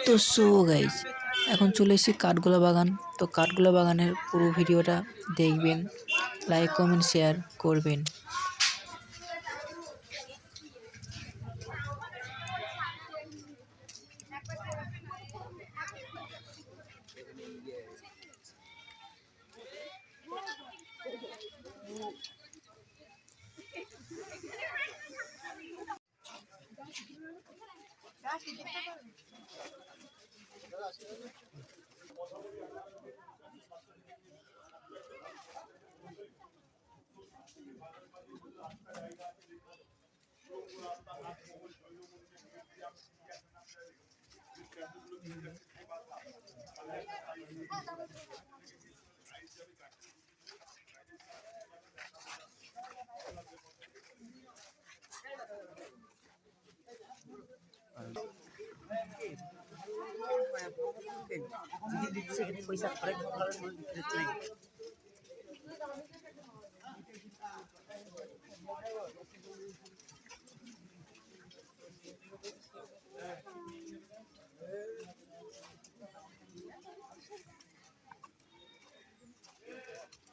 তো গাইস, এখন চলে এসেছি কাঠগোলা বাগান। তো কাঠগোলা বাগানের পুরো ভিডিওটা দেখবেন, লাইক কমেন্ট শেয়ার করবেন।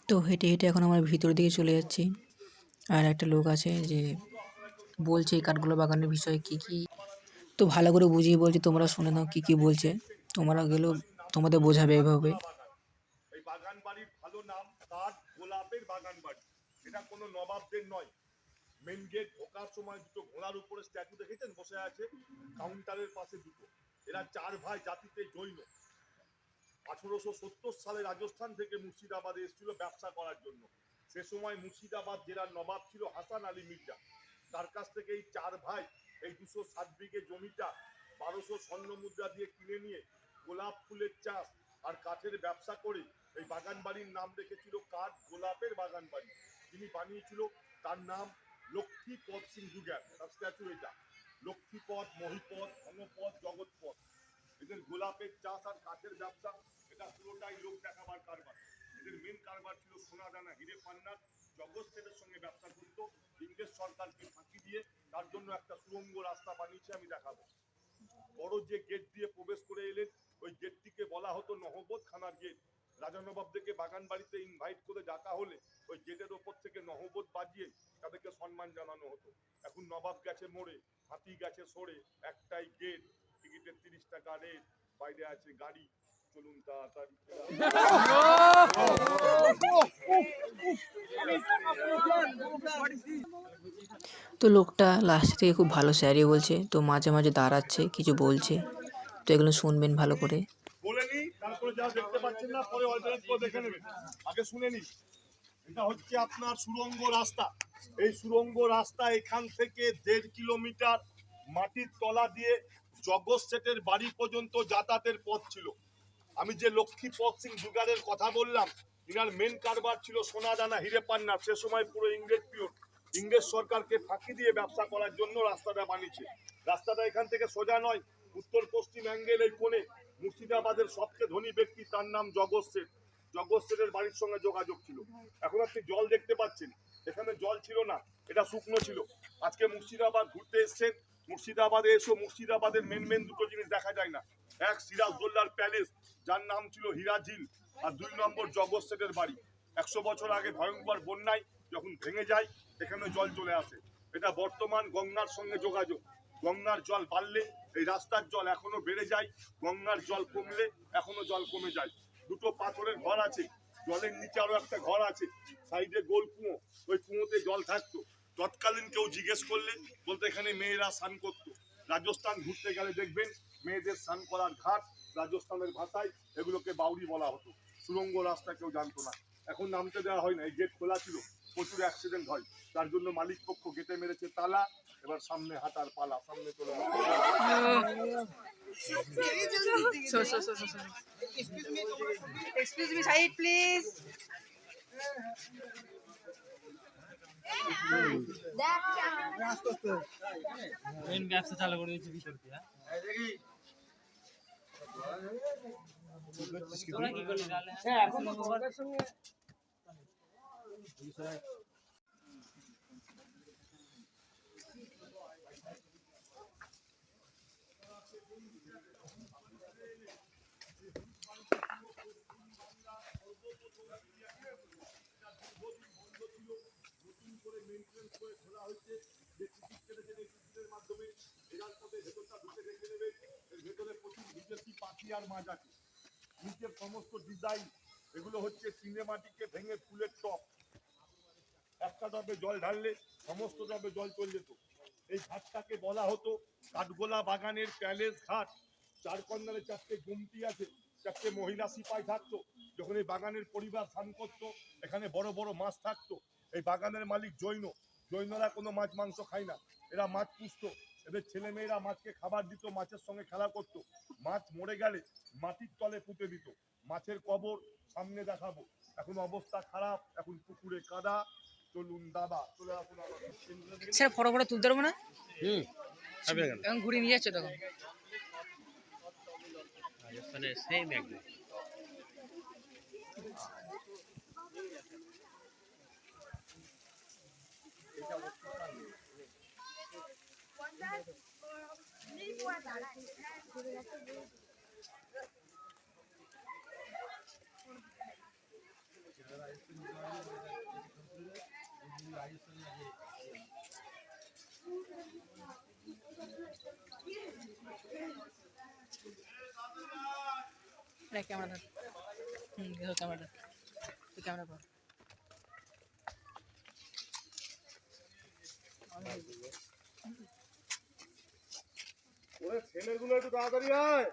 তো হেঁটে হেঁটে এখন আমার ভিতর দিকে চলে যাচ্ছি। আর একটা লোক আছে যে বলছে এই কাঠগোলা বাগানের বিষয়ে কি কি। তো ভালো করে বুঝিয়ে বলছে, তোমরা শুনে নাও কি কি বলছে। তোমরা গেলেও তোমাদের বোঝাবে এভাবে। এই বাগান বাড়ির ভালো নাম কাঠ গোলাপের বাগান বাড়ি। এটা কোনো নবাবদের নয়। মেন গেট ঢোকার সময় দুটো ঘোড়ার উপরে স্ট্যাচু দেখেছেন বসে আছে, কাউন্টারের পাশে দুটো। এরা চার ভাই, জাতিতে জৈন। 1870 সালে রাজস্থান থেকে মুর্শিদাবাদে এসেছিল ব্যবসা করার জন্য। সে সময় মুর্শিদাবাদ জেলার নবাব ছিল হাসান আলী মির্জা। তার কাছ থেকে এই চার ভাই এই 207 বিঘে জমিটা 1200 স্বর্ণ মুদ্রা দিয়ে কিনে নিয়ে গোলাপ ফুলের চাষ আর কাঠের ব্যবসা করে এই বাগান বাড়ির নাম রেখেছিল কাঠ গোলাপের বাগান বাড়ি। যিনি বানিয়েছিল তার নাম লক্ষ্মীপদ সিং যুগার। তার স্ট্যাচু এটা। লক্ষ্মীপদ, মহিপদ, ধনপদ, জগৎপদ। এদের গোলাপের চাষ আর কাঠের ব্যবসা, এটা পুরোটাই লোক দেখাবার কারবার। এদের মেন কারবার ছিল সোনাদানা, হিরে পান্নার। জগৎ সেটের সঙ্গে ব্যবসা করত। ইংরেজ সরকারকে ফাঁকি দিয়ে তার জন্য একটা সুড়ঙ্গ রাস্তা বানিয়েছে, আমি দেখাবো। বড় যে গেট দিয়ে প্রবেশ করে এলেন, ওই গেটটিকে বলা হতো নহবত খানার গেট। রাজা নবাবদেরকে বাগান বাড়িতে ইনভাইট করে ডাকা হলে ওই গেটের ওপর থেকে নহবত বাজিয়ে তাদেরকে সম্মান জানানো হতো। এখন নবাব গেছে মোড়ে, হাতি গেছে সরে, একটাই গেট, টিকিটের 30 টাকা রেট, বাইরে আছে গাড়ি। চলুন তাড়াতাড়ি। তো লোকটা লাস্ট থেকে খুব ভালো স্যারই বলছে, তো মাঝে মাঝে দাঁড়াচ্ছে, কিছু বলছে। তো এগুলো শুনবেন ভালো করে। বলে নি, তারপরে যা দেখতে পাচ্ছেন না পরে অল্টারনেট করে দেখে নেবেন। আগে শুনে নিন। এটা হচ্ছে আপনার সুড়ঙ্গ রাস্তা। এই সুড়ঙ্গ রাস্তা এখান থেকে 1.5 কিলোমিটার মাটির তলা দিয়ে জগৎ সেটের বাড়ি পর্যন্ত যাতায়াতের পথ ছিল। আমি যে লক্ষ্মীপদ সিং যুগারের কথা বললাম, ইনার মেন কারবার ছিল সোনাদানা, হিরে পান্না। সে সময় পুরো ইংরেজ পিওর। ইংরেজ সরকারকে ফাঁকি দিয়ে ব্যবসা করার জন্য রাস্তাটা বানিয়েছে। রাস্তাটা এখান থেকে সোজা নয়, উত্তর পশ্চিম অ্যাঙ্গেল এই কোণে। মুর্শিদাবাদের সবচেয়ে ধনী ব্যক্তি, তার নাম জগৎ সেট। জগৎ সেটের বাড়ির সঙ্গে যোগাযোগ ছিল। এখন আপনি জল দেখতে পাচ্ছেন, এখানে জল ছিল না, এটা শুকনো ছিল। আজকে মুর্শিদাবাদ ঘুরতে এসছেন, মুর্শিদাবাদে এসো, মুর্শিদাবাদের মেন দুটো জিনিস দেখা যায় না। এক, সিরাজদৌল্লার প্যালেস, যার নাম ছিল হীরাঝিল। আর 2 নম্বর জগৎ সেটের বাড়ি। 100 বছর আগে ভয়ঙ্কর বন্যায় যখন ভেঙে যায়, এখানে জল চলে আসে। এটা বর্তমান গঙ্গার সঙ্গে যোগাযোগ। গঙ্গার জল বাড়লে এই রাস্তার জল এখনো বেড়ে যায়, গঙ্গার জল কমলে এখনো জল কমে যায়। দুটো পাথরের ঘর আছে, জলের নিচে আরো একটা ঘর আছে, সাইডে গোল কুয়ো। ওই কুয়োতে জল থাকতো। তৎকালীন কেউ জিজ্ঞেস করলে বলতে এখানে মেয়েরা স্নান করতো। রাজস্থান ঘুরতে গেলে দেখবেন মেয়েদের স্নান করার ঘাট, রাজস্থানের ভাষায় এগুলোকে বাউরি বলা হতো। সুড়ঙ্গ রাস্তা কেউ জানতো না, এখন নামতে দেওয়া হয় না। এই গেট খোলা ছিল, প্রচুর অ্যাক্সিডেন্ট হয়, তার জন্য মালিক পক্ষ গেটে মেরেছে তালা। এবার সামনে হাঁটার পালা, সামনে চলে Excuse me, side please. Main ব্যবসা চালু করে দিয়েছে ভিতর দিয়ে। তোরা কি করলি তাহলে? হ্যাঁ, এখন তো ঘরের সঙ্গে করে মেইনটেনেন্স করে খোলা হয়েছে যে টিকিট কেটেছেন এই টিকিটের মাধ্যমে এরার পথে ভেতরটা ঢুকে দেখে নেবেন এর ভেতরে প্রচুর বিদেশি পাখি আর মাছ আছে নিচের সমস্ত ডিজাইন এগুলো হচ্ছে চিনেমাটিকে ভেঙে ফুলের টপ একটা টবে জল ঢাললে সমস্ত টবে জল চলে যেত এই ঘাটটাকে বলা হতো কাঠগোলা বাগানের প্যালেস ঘাট চার কর্নারে চারটে গুমটি আছে চারটে মহিলা সিপাই থাকতো যখন এই বাগানের পরিবার স্নান করতো এখানে বড় বড় মাছ থাকতো এই বাগানের মালিক জৈনরা কোনো মাছ মাংস খায় না এরা মাছ পুষতো এদের ছেলেমেয়েরা মাছকে খাবার দিত মাছের সঙ্গে খেলা করতো মাছ মরে গেলে মাটির তলে পুঁতে দিত মাছের কবর সামনে দেখাবো এখন অবস্থা খারাপ এখন পুকুরে কাদা চলুন দাদা চলে আসুন স্যার ফটো ফটো তুলতে পারবো না হবে কেন এখন ঘুরে নিয়ে যাচ্ছে তখন রাজস্থানে সেম একদম ক্যামেরা ধর ক্যামেরাটা তুই ক্যামেরা কর ওরে ছেলেগুলো একটু তাড়াতাড়ি আয়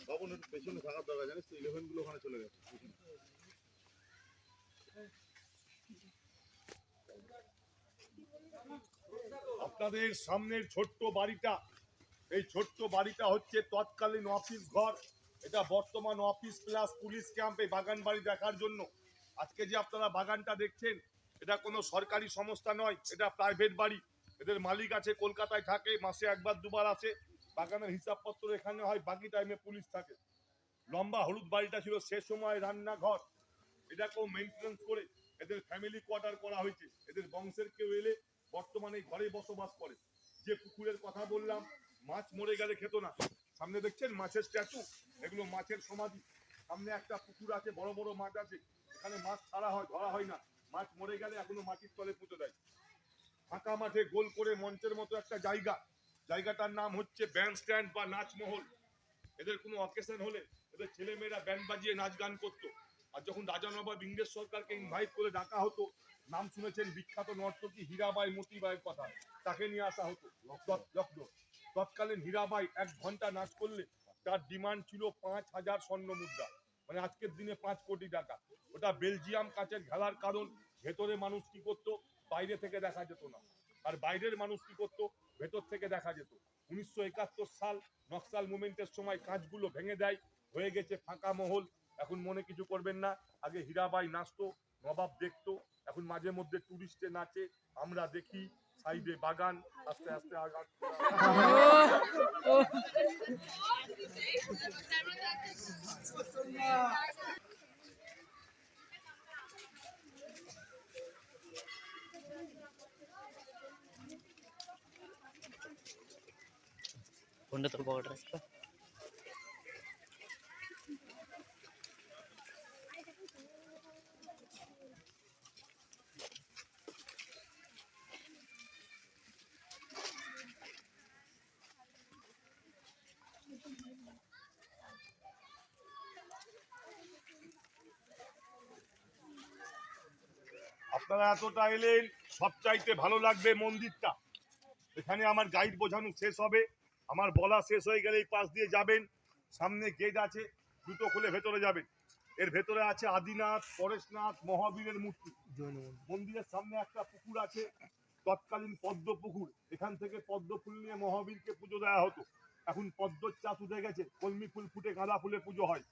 বাবুন একটু পেছনে থাকার দরকার জানিস তো 11 গুলো ওখানে চলে গেছে আপনাদের সামনের ছোট্ট বাড়িটা এই ছোট্ট বাড়িটা হচ্ছে তৎকালীন অফিস ঘর এটা বর্তমান অফিস প্লাস পুলিশ ক্যাম্প এই বাগান বাড়ি দেখার জন্য আজকে যে আপনারা বাগানটা দেখছেন এটা কোনো সরকারি সংস্থা নয় এটা প্রাইভেট বাড়ি এদের মালিক আছে কলকাতায় থাকে মাসে একবার দুবার আসে বাগানের হিসাবপত্র এখানে হয় বাকি টাইমে পুলিশ থাকে লম্বা হলুদ বাড়িটা ছিল সে সময় রান্নাঘর এটাকেও মেনটেনেন্স করে এদের ফ্যামিলি কোয়ার্টার করা হয়েছে এদের বংশের কেউ এলে বর্তমানে ঘরে বসবাস করে যে পুকুরের কথা বললাম মাছ মরে গেলে খেত না সামনে দেখছেন মাছের স্ট্যাচু এগুলো মাছের সমাধি সামনে একটা পুকুর আছে বড় বড় মাছ আছে এখানে মাছ ছাড়া হয় ধরা হয় না মাছ মরে গেলে এখনো মাটির তলে পুঁতে দেয় ফাঁকা মাঠে গোল করে মঞ্চের মতো একটা জায়গাটার নাম হচ্ছে ব্যান্ড স্ট্যান্ড বা নাচমহল এদের কোনো অকেশন হলে এদের ছেলেমেয়েরা ব্যান্ড বাজিয়ে নাচ গান করতো আর যখন রাজা নবাব ইংরেজ সরকারকে ইনভাইট করে ডাকা হতো নাম শুনেছেন বিখ্যাত নর্তকী হীরাবাই মতিবাইয়ের কথা তাকে নিয়ে আসা হতো তৎকালীন হীরাবাই 1 ঘন্টা নাচ করলে তার ডিমান্ড ছিল 5,000 স্বর্ণ মুদ্রা মানে আজকের দিনে 5 কোটি টাকা ওটা বেলজিয়াম কাচের খেলার কারণ ভেতরে মানুষ কি করতো বাইরে থেকে দেখা যেত না আর বাইরের মানুষ কি করতো ভেতর থেকে দেখা যেত 1971 সাল নকশাল মুভমেন্টের সময় কাঁচগুলো ভেঙে দেয় হয়ে গেছে ফাঁকা মহল এখন মনে কিছু করবেন না আগে হীরাবাই নাচতো নবাব দেখতো এখন মাঝে মধ্যে টুরিস্টে নাচে আমরা দেখি সাইডে বাগান আস্তে আস্তে আগান কোনটা তোর পকেটে রাখতে আপনারা এতটা এলেন সবচাইতে ভালো লাগবে মন্দিরটা এখানে আমার গাইড বোঝানো শেষ হবে আমার বলা শেষ হয়ে গেলে এই পাশ দিয়ে যাবেন সামনে গেট আছে দুটো খুলে ভেতরে যাবেন এর ভেতরে আছে আদিনাথ পরেশনাথ মহাবীরের মূর্তি মন্দিরের সামনে একটা পুকুর আছে তৎকালীন পদ্ম পুকুর এখান থেকে পদ্ম ফুল নিয়ে মহাবীরকে পুজো দেওয়া হতো এখন পদ্মর চাষ উঠে গেছে কলমি ফুল ফুটে গাঁদা ফুলে পুজো হয়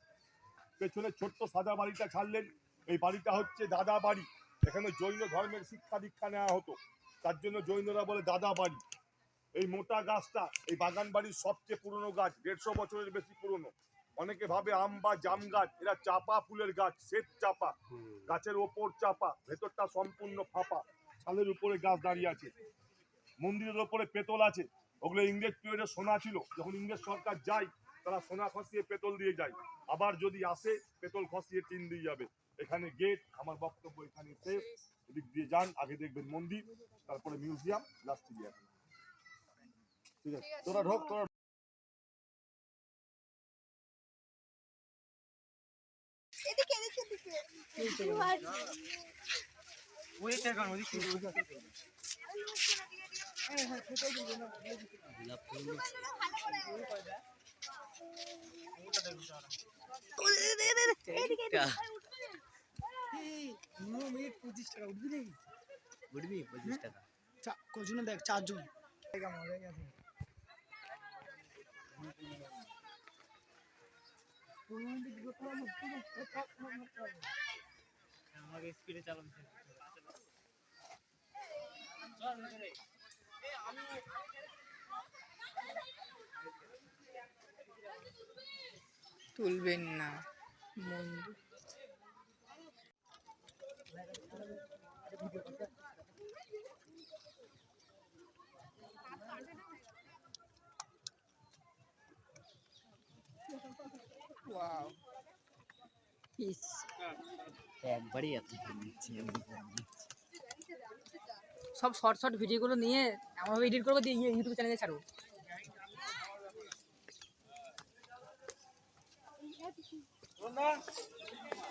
পেছনে ছোট্ট সাদা বাড়িটা ছাড়লেন এই বাড়িটা হচ্ছে দাদা বাড়ি এখানে জৈন ধর্মের শিক্ষা দীক্ষা নেওয়া হতো তার জন্য জৈনরা বলে দাদা বাড়ি এই মোটা গাছটা এই বাগান বাড়ির সবচেয়ে পুরনো গাছ 150 বছরের বেশি পুরনো অনেকে ভাবে আম বা জাম গাছ এরা চাপা ফুলের গাছ শ্বেত চাপা গাছের ওপর চাপা ভেতরটা সম্পূর্ণ ফাঁপা ছালের উপরে গাছ দাঁড়িয়ে আছে মন্দিরের ওপরে পেতল আছে ওগুলো ইংরেজ পিরিয়ডে সোনা ছিল যখন ইংরেজ সরকার যায় তারা সোনা খসিয়ে পেতল দিয়ে যায় আবার যদি আসে পেতল খসিয়ে টিন দিয়ে যাবে এখানে গেট, আমার বক্তব্য এখানে শেষ। এদিক দিয়ে যান, আগে দেখবেন মন্দির, তারপরে মিউজিয়াম, লাস্ট চিড়িয়াখানা। ঠিক আছে, তোরা ঢোক, তোরা উঠবি 25 টাকা। কজনে দেখ 4 জন। আমাকে স্পিডে চালান। তুলবেন না মন্দির। Wow piece. একবারই এত সব শর্ট শর্ট ভিডিওগুলো নিয়ে এমনভাবে এডিট করবো দিয়ে ইউটিউব চ্যানেলে ছাড়বো।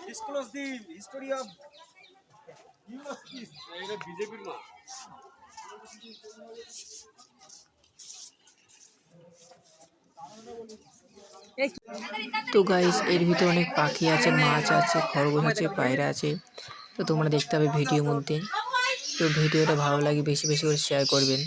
Disclose the history of এটা বিজেপির মা। তো গাইস এর ভিতরে অনেক পাখি আছে, মাছ আছে, খরগোশ আছে, পায়রা আছে। তো তোমরা দেখতে হবে ভিডিওর মধ্যে। তো ভিডিওটা ভালো লাগে বেশি বেশি করে শেয়ার করবেন।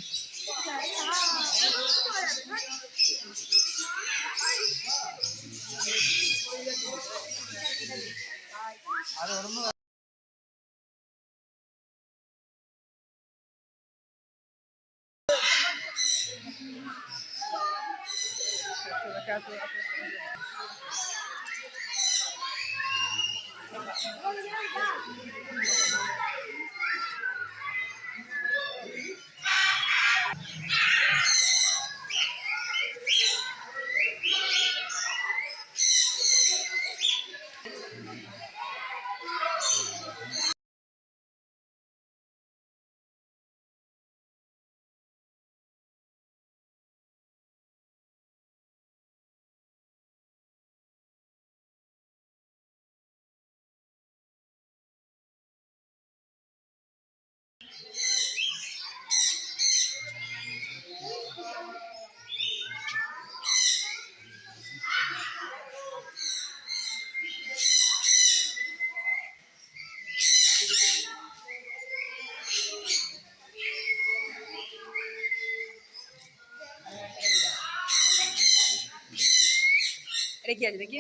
এটা কি আছে দেখি?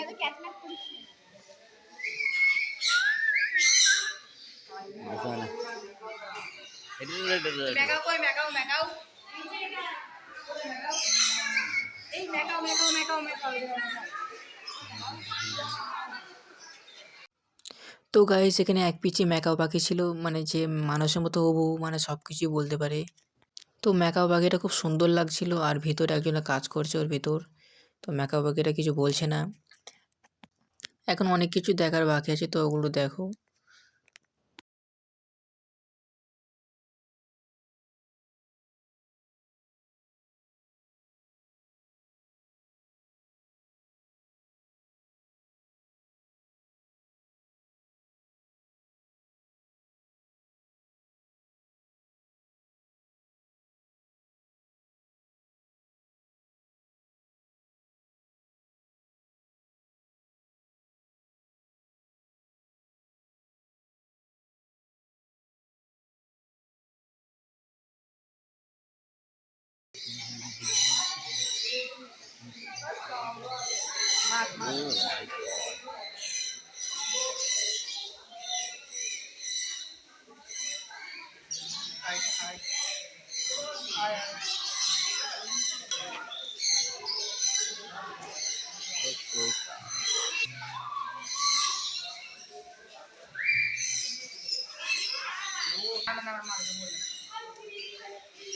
মেকাও কই মেকাও মেকাও এই মেকাও মেকাও মেকাও মেকাও। তো গাইস এখানে এক পিচে ম্যাকাও পাখি ছিল, মানে যে মানুষের মতো হবু, মানে সব কিছুই বলতে পারে। তো ম্যাকাও পাখিটা খুব সুন্দর লাগছিল, আর ভিতরে একজনে কাজ করছে ওর ভিতর। তো ম্যাকাও পাখিটা কিছু বলছে না। এখন অনেক কিছু দেখার বাকি আছে, তো ওগুলো দেখো।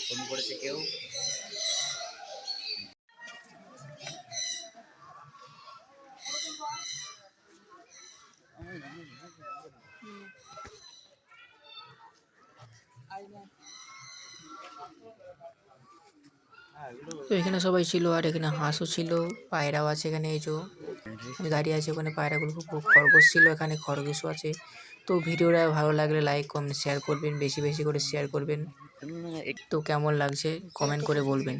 ফোন করেছে কেউ? তো এখানে সবাই ছিল আর এখানে হাঁসও ছিল, পায়রাও আছে এখানে। এই যে আমি দাঁড়িয়ে আছি ওখানে, পায়রাগুলো খুব খরগোশ ছিল, এখানে খরগোশও আছে। তো ভিডিওটা ভালো লাগলে লাইক কমেন্ট শেয়ার করবেন, বেশি বেশি করে শেয়ার করবেন। তো কেমন লাগছে কমেন্ট করে বলবেন।